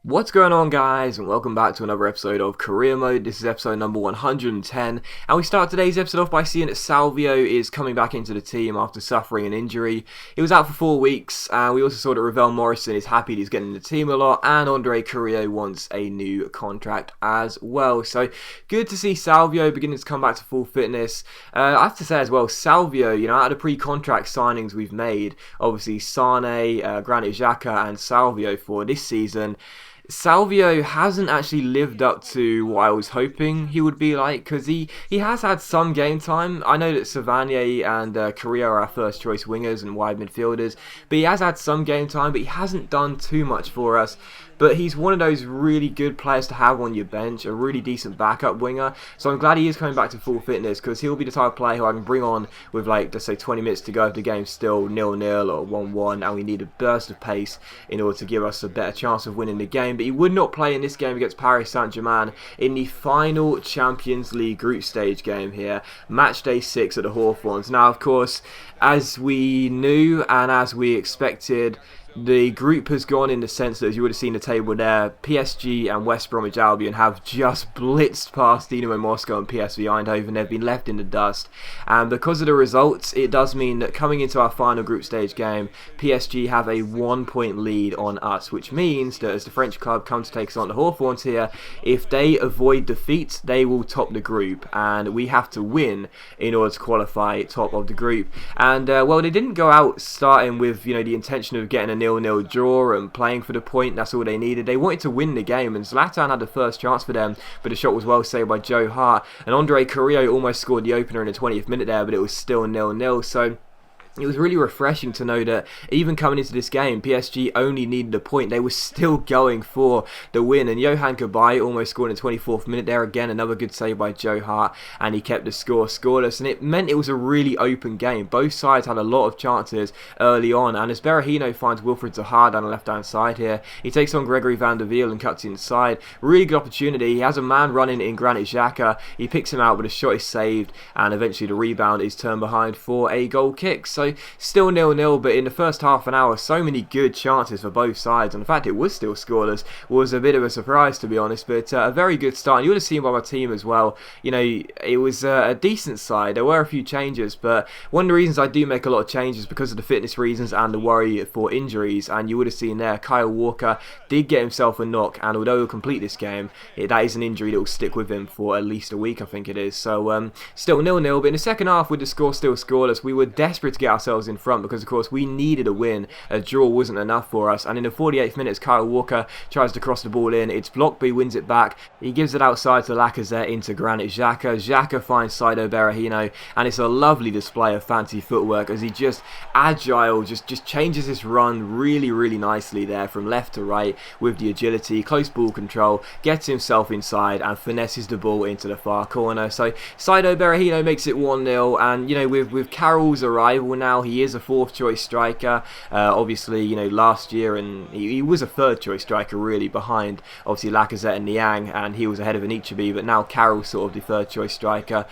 What's going on, guys, and welcome back to another episode of Career Mode. This is episode number 110, and we start today's episode off by seeing that Salvio is coming back into the team after suffering an injury. He was out for 4 weeks, and we also saw that Ravel Morrison is happy that he's getting in the team a lot, and Andre Carrillo wants a new contract as well. So good to see Salvio beginning to come back to full fitness. I have to say as well, Salvio, out of the pre-contract signings we've made, obviously Sane, Granit Xhaka, and Salvio for this season, Salvio hasn't actually lived up to what I was hoping he would be like, because he has had some game time. I know that Savanier and Carrillo are our first choice wingers and wide midfielders, but he has had some game time, but he hasn't done too much for us. But he's one of those really good players to have on your bench, a really decent backup winger. So I'm glad he is coming back to full fitness, because he'll be the type of player who I can bring on with, let's say 20 minutes to go if the game's still 0-0 or 1-1, and we need a burst of pace in order to give us a better chance of winning the game. But he would not play in this game against Paris Saint-Germain in the final Champions League group stage game here, match day 6 at the Hawthorns. Now, of course, as we knew and as we expected, the group has gone in the sense that, as you would have seen the table there, PSG and West Bromwich Albion have just blitzed past Dinamo Moscow and PSV Eindhoven. They've been left in the dust, and because of the results, it does mean that coming into our final group stage game, PSG have a 1-point lead on us, which means that as the French club come to take us on the Hawthorns here, if they avoid defeat, they will top the group, and we have to win in order to qualify top of the group. And well, they didn't go out starting with the intention of getting a 0-0 draw and playing for the point. That's all they needed. They wanted to win the game, and Zlatan had the first chance for them, but the shot was well saved by Joe Hart, and Andre Carrillo almost scored the opener in the 20th minute there, but it was still 0-0. So it was really refreshing to know that even coming into this game, PSG only needed a point. They were still going for the win, and Johan Cabaye almost scored in the 24th minute there. Again, another good save by Joe Hart, and he kept the score scoreless, and it meant it was a really open game. Both sides had a lot of chances early on, and as Berahino finds Wilfried Zaha down the left-hand side here, he takes on Gregory Van der Wiel and cuts inside. Really good opportunity. He has a man running in Granit Xhaka. He picks him out, but a shot is saved, and eventually the rebound is turned behind for a goal kick. So still 0-0, but in the first half an hour, so many good chances for both sides, and the fact it was still scoreless was a bit of a surprise, to be honest. But a very good start, and you would have seen by my team as well. It was a decent side. There were a few changes, but one of the reasons I do make a lot of changes because of the fitness reasons and the worry for injuries. And you would have seen there, Kyle Walker did get himself a knock, and although he'll complete this game, that is an injury that will stick with him for at least a week, I think it is. So still 0-0, but in the second half, with the score still scoreless, we were desperate to get ourselves in front, because of course we needed a win. A draw wasn't enough for us, and in the 48th minute, Kyle Walker tries to cross the ball in. It's blocked, but he wins it back. He gives it outside to Lacazette into Granit Xhaka. Xhaka finds Saido Berahino, and it's a lovely display of fancy footwork as he just agile, just changes his run really nicely there from left to right with the agility, close ball control, gets himself inside and finesses the ball into the far corner. So Saido Berahino makes it 1-0, and with Carroll's arrival now, he is a fourth choice striker. Obviously, last year, and he was a third choice striker really, behind obviously Lacazette and Niang, and he was ahead of Anichebe, but now Carroll's sort of the third choice striker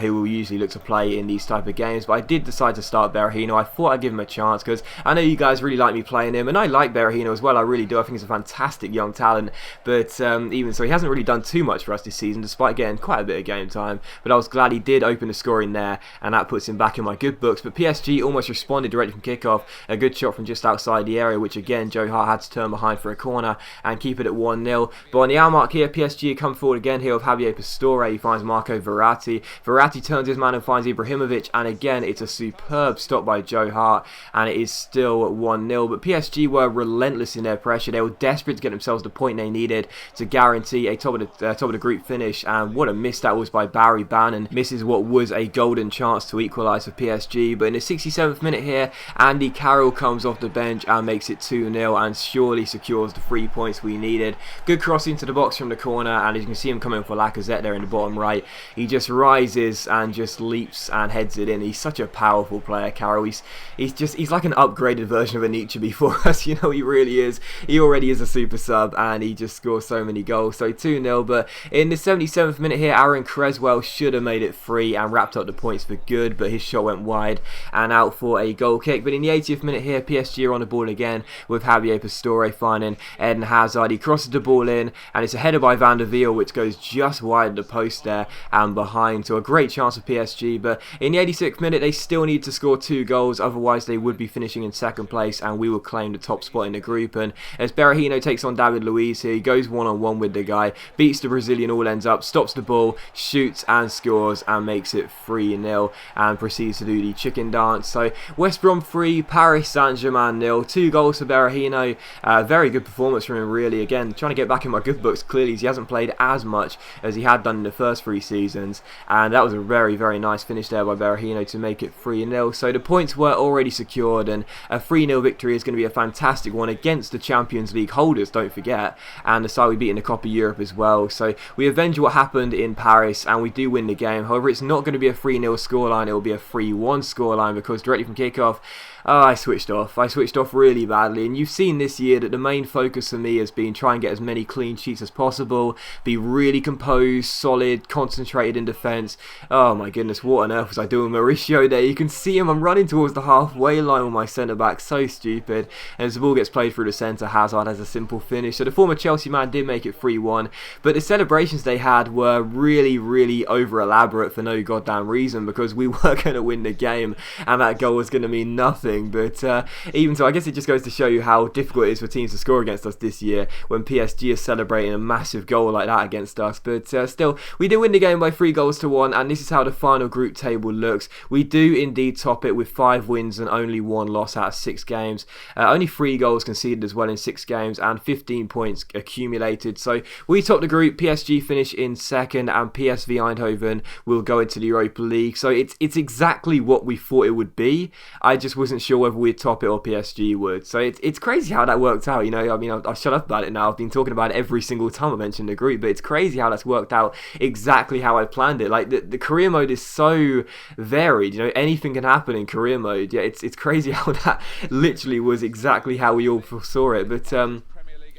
who will usually look to play in these type of games. But I did decide to start Berahino. I thought I'd give him a chance, because I know you guys really like me playing him, and I like Berahino as well. I really do. I think he's a fantastic young talent, but even so, he hasn't really done too much for us this season, despite getting quite a bit of game time. But I was glad he did open the scoring there, and that puts him back in my good books. But PSG almost responded directly from kickoff. A good shot from just outside the area, which again Joe Hart had to turn behind for a corner and keep it at 1-0. But on the hour mark here, PSG come forward again here with Javier Pastore. He finds Marco Verratti. Verratti turns his man and finds Ibrahimovic, and again it's a superb stop by Joe Hart, and it is still 1-0. But PSG were relentless in their pressure. They were desperate to get themselves the point they needed to guarantee a top of the group finish, and what a miss that was by Barry Bannon. Misses what was a golden chance to equalise for PSG. But in the 67th minute here, Andy Carroll comes off the bench and makes it 2-0 and surely secures the 3 points we needed. Good cross into the box from the corner, and as you can see him coming for Lacazette there in the bottom right, he just rises and just leaps and heads it in. He's such a powerful player, Carroll. He's like an upgraded version of Anichebe for us. He really is. He already is a super sub, and he just scores so many goals. So 2-0, but in the 77th minute here, Aaron Creswell should have made it 3 and wrapped up the points for good, but his shot went wide, and out for a goal kick. But in the 80th minute here, PSG are on the ball again with Javier Pastore finding Eden Hazard. He crosses the ball in, and it's a header by Van der Wiel, which goes just wide of the post there and behind. So a great chance for PSG. But in the 86th minute, they still need to score 2 goals. Otherwise, they would be finishing in second place, and we will claim the top spot in the group. And as Berahino takes on David Luiz here, he goes one-on-one with the guy, beats the Brazilian all ends up, stops the ball, shoots and scores, and makes it 3-0, and proceeds to do the chicken dance. So West Brom 3, Paris Saint-Germain 0. 2 goals for Berahino. Very good performance from him, really. Again, trying to get back in my good books. Clearly, he hasn't played as much as he had done in the first 3 seasons, and that was a very, very nice finish there by Berahino to make it 3-0. So the points were already secured, and a 3-0 victory is going to be a fantastic one against the Champions League holders, don't forget, and the side we beat in the Copa Europe as well. So we avenge what happened in Paris, and we do win the game. However, it's not going to be a 3-0 scoreline, it will be a 3-1 scoreline, because directly from kickoff, I switched off. I switched off really badly, and you've seen this year that the main focus for me has been try and get as many clean sheets as possible, be really composed, solid, concentrated in defence. Oh my goodness, what on earth was I doing with Mauricio there? You can see him, I'm running towards the halfway line with my centre-back, so stupid. And as the ball gets played through the centre, Hazard has a simple finish. So the former Chelsea man did make it 3-1, but the celebrations they had were really, really over-elaborate for no goddamn reason, because we were going to win the game, and that goal was going to mean nothing. But even so, I guess it just goes to show you how difficult it is for teams to score against us this year when PSG is celebrating a massive goal like that against us. But still, we did win the game by 3-1, and this is how the final group table looks. We do indeed top it with 5 wins and only 1 loss out of 6 games. Only 3 goals conceded as well in 6 games, and 15 points accumulated. So we top the group. PSG finish in second, and PSV Eindhoven will go into the Europa League. So it's exactly what we thought it would be. I just wasn't sure whether we'd top it or PSG would. So it's crazy how that worked out, you know. I mean, I've shut up about it now. I've been talking about it every single time I mentioned the group, but it's crazy how that's worked out exactly how I planned it. Like, the career mode is so varied, you know, anything can happen in career mode. Yeah, it's crazy how that literally was exactly how we all foresaw it. But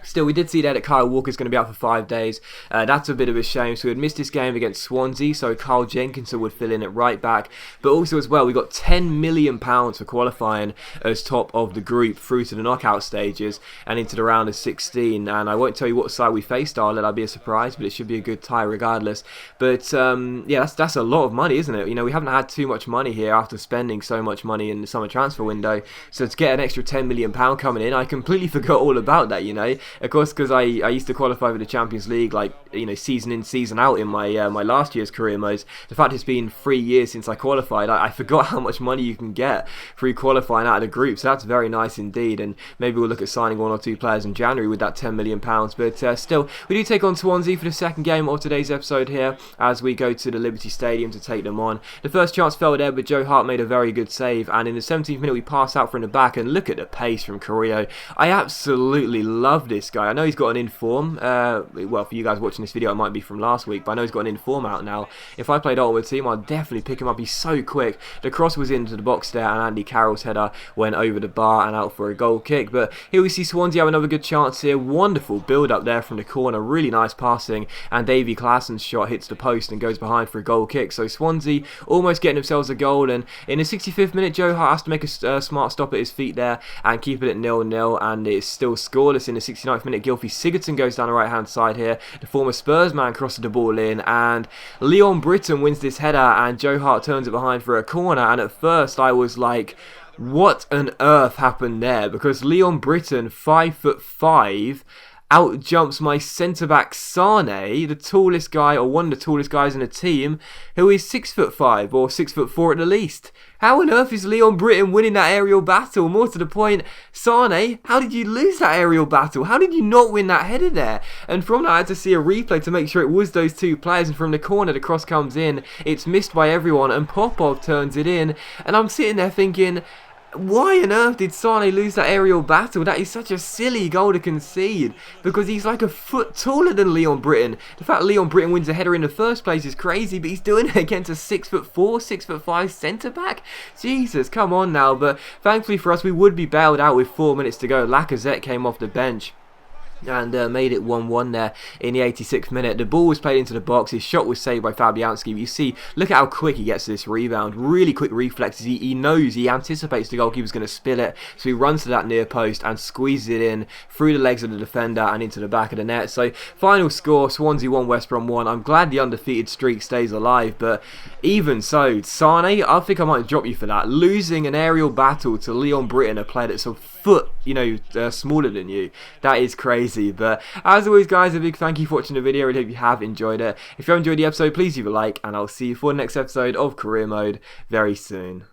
still, we did see there that Kyle Walker's going to be out for 5 days. That's a bit of a shame. So we had missed this game against Swansea, so Carl Jenkinson would fill in at right back. But also as well, we got £10 million for qualifying as top of the group through to the knockout stages and into the round of 16. And I won't tell you what side we faced, that'll be a surprise, but it should be a good tie regardless. But yeah, that's a lot of money, isn't it? You know, we haven't had too much money here after spending so much money in the summer transfer window. So to get an extra £10 million coming in, I completely forgot all about that, you know. Of course, because I used to qualify for the Champions League, like, you know, season in, season out in my my last year's career modes. The fact it's been 3 years since I qualified, I forgot how much money you can get through qualifying out of the group. So that's very nice indeed. And maybe we'll look at signing 1 or 2 players in January with that £10 million. But still, we do take on Swansea for the second game of today's episode here as we go to the Liberty Stadium to take them on. The first chance fell there, but Joe Hart made a very good save. And in the 17th minute, we pass out from the back. And look at the pace from Carrillo. I absolutely love this guy. I know he's got an inform. Well, for you guys watching this video, it might be from last week, but I know he's got an inform out now. If I played Ultimate Team, I'd definitely pick him up. He's so quick. The cross was into the box there, and Andy Carroll's header went over the bar and out for a goal kick. But here we see Swansea have another good chance here. Wonderful build up there from the corner. Really nice passing, and Davy Klaasen's shot hits the post and goes behind for a goal kick. So Swansea almost getting themselves a goal, and in the 65th minute, Joe Hart has to make a smart stop at his feet there and keep it at 0-0, and it's still scoreless in the 69th minute. Gylfi Sigurdsson goes down the right hand side here. The former Spurs man crosses the ball in, and Leon Britton wins this header, and Joe Hart turns it behind for a corner. And at first I was like, what on earth happened there? Because Leon Britton, 5'5", out jumps my centre-back Sane, the tallest guy, or one of the tallest guys in the team, who is 6'5", or 6'4" at the least. How on earth is Leon Britton winning that aerial battle? More to the point, Sane, how did you lose that aerial battle? How did you not win that header there? And from that, I had to see a replay to make sure it was those 2 players. And from the corner, the cross comes in. It's missed by everyone, and Popov turns it in. And I'm sitting there thinking, why on earth did Sane lose that aerial battle? That is such a silly goal to concede, because he's like a foot taller than Leon Britton. The fact Leon Britton wins a header in the first place is crazy, but he's doing it against a 6'4", 6'5" centre-back? Jesus, come on now. But thankfully for us, we would be bailed out with 4 minutes to go. Lacazette came off the bench. and made it 1-1 there in the 86th minute. The ball was played into the box, his shot was saved by Fabianski, but you see, look at how quick he gets to this rebound, really quick reflexes, he knows, he anticipates the goalkeeper's going to spill it, so he runs to that near post and squeezes it in through the legs of the defender and into the back of the net. So final score, Swansea 1, West Brom 1. I'm glad the undefeated streak stays alive, but even so, Sane, I think I might drop you for that, losing an aerial battle to Leon Britton, a player that's a foot, smaller than you. That is crazy. But as always, guys, a big thank you for watching the video. I really hope you have enjoyed it. If you have enjoyed the episode, please leave a like, and I'll see you for the next episode of Career Mode very soon.